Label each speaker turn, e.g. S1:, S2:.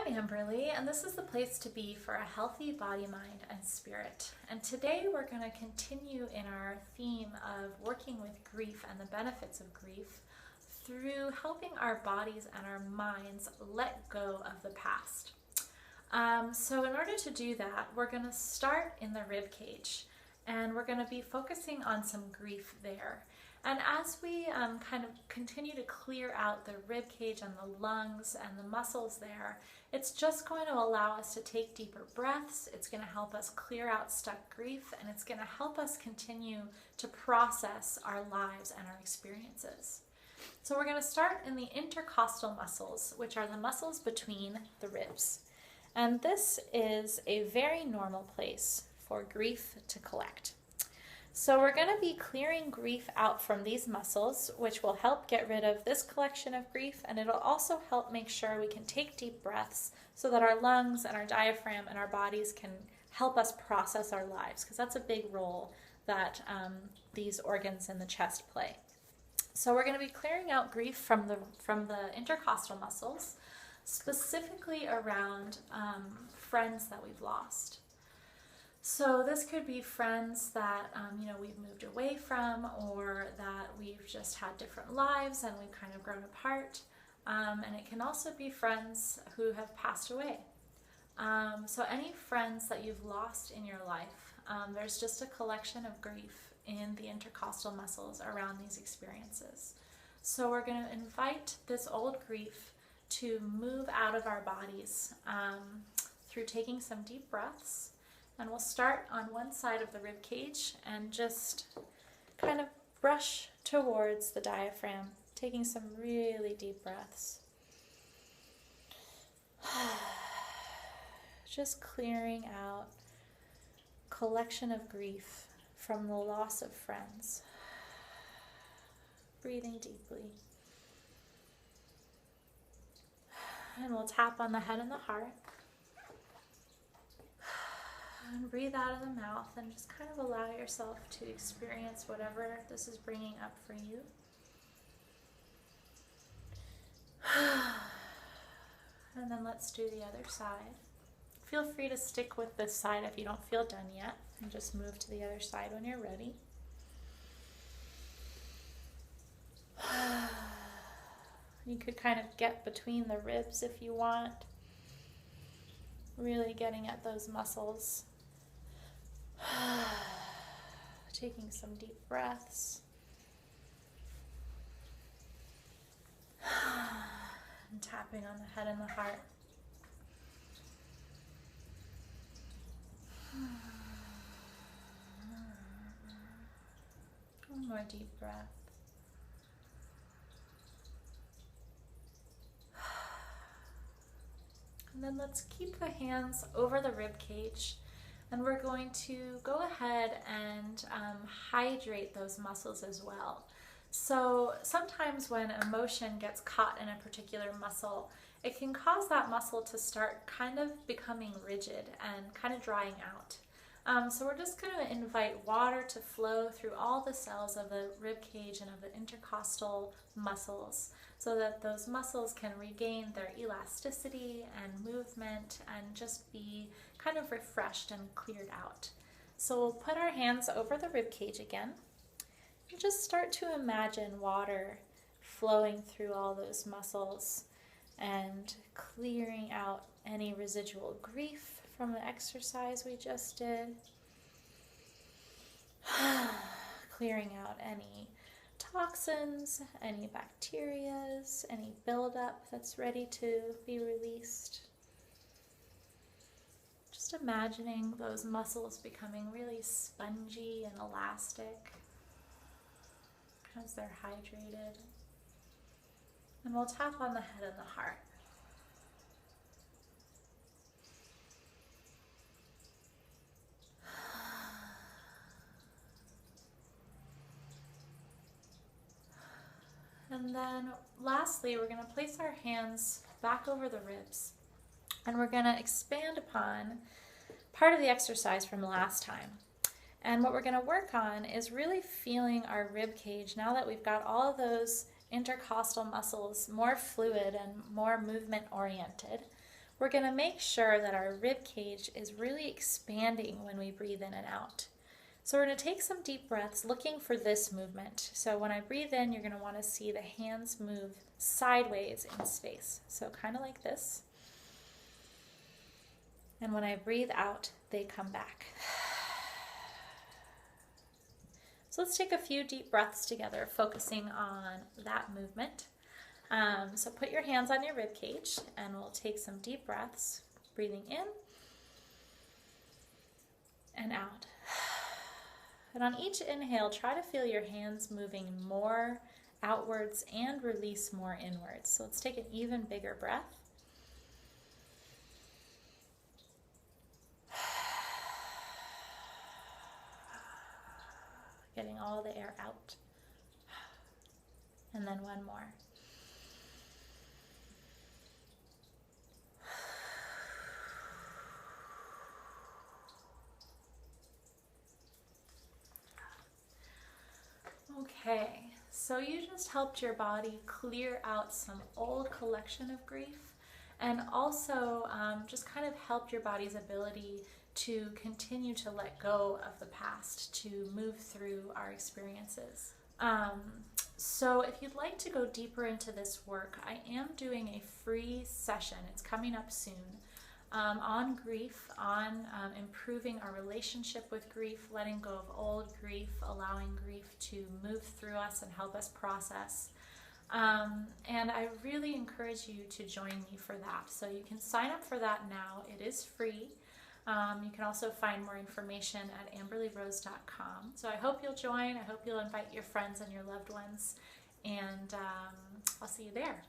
S1: Amberly, and this is the place to be for a healthy body, mind, and spirit. And today we're going to continue in our theme of working with grief and the benefits of grief through helping our bodies and our minds let go of the past. So in order to do that, we're going to start in the rib cage, and we're going to be focusing on some grief there. And as we kind of continue to clear out the rib cage and the lungs and the muscles there, it's just going to allow us to take deeper breaths. It's going to help us clear out stuck grief, and it's going to help us continue to process our lives and our experiences. So we're going to start in the intercostal muscles, which are the muscles between the ribs. And this is a very normal place for grief to collect. So we're going to be clearing grief out from these muscles, which will help get rid of this collection of grief, and it'll also help make sure we can take deep breaths so that our lungs and our diaphragm and our bodies can help us process our lives, because that's a big role that these organs in the chest play. So we're going to be clearing out grief from the intercostal muscles, specifically around friends that we've lost. So this could be friends that we've moved away from, or that we've just had different lives and we've kind of grown apart. And it can also be friends who have passed away. So any friends that you've lost in your life, there's just a collection of grief in the intercostal muscles around these experiences. So we're going to invite this old grief to move out of our bodies through taking some deep breaths. And we'll start on one side of the rib cage and just kind of brush towards the diaphragm, taking some really deep breaths. Just clearing out collection of grief from the loss of friends. Breathing deeply. And we'll tap on the head and the heart. And breathe out of the mouth and just kind of allow yourself to experience whatever this is bringing up for you. And then let's do the other side. Feel free to stick with this side if you don't feel done yet, and just move to the other side when you're ready. You could kind of get between the ribs if you want, really getting at those muscles. Taking some deep breaths. And tapping on the head and the heart. One more deep breath. And then let's keep the hands over the rib cage, and we're going to go ahead and hydrate those muscles as well. So sometimes when emotion gets caught in a particular muscle, it can cause that muscle to start kind of becoming rigid and kind of drying out. So we're just going to invite water to flow through all the cells of the rib cage and of the intercostal muscles, so that those muscles can regain their elasticity and movement and just be kind of refreshed and cleared out. So we'll put our hands over the rib cage again and just start to imagine water flowing through all those muscles and clearing out any residual grief from the exercise we just did. Clearing out any toxins, any bacterias, any buildup that's ready to be released. Just imagining those muscles becoming really spongy and elastic as they're hydrated. And we'll tap on the head and the heart. And then lastly, we're going to place our hands back over the ribs, and we're going to expand upon part of the exercise from last time. And what we're going to work on is really feeling our rib cage now that we've got all of those intercostal muscles more fluid and more movement oriented. we're going to make sure that our rib cage is really expanding when we breathe in and out. So we're going to take some deep breaths looking for this movement. So when I breathe in, you're going to want to see the hands move sideways in space. So kind of like this. And when I breathe out, they come back. So let's take a few deep breaths together, focusing on that movement. So put your hands on your rib cage and we'll take some deep breaths, breathing in and out. And on each inhale, try to feel your hands moving more outwards and release more inwards. So let's take an even bigger breath. Getting all the air out. And then one more. Okay, so you just helped your body clear out some old collection of grief, and also just kind of helped your body's ability to continue to let go of the past, to move through our experiences. So if you'd like to go deeper into this work, I am doing a free session. It's coming up soon. On grief, on improving our relationship with grief, letting go of old grief, allowing grief to move through us and help us process. And I really encourage you to join me for that. So you can sign up for that now. It is free. You can also find more information at amberleyrose.com. So I hope you'll join. I hope you'll invite your friends and your loved ones. And I'll see you there.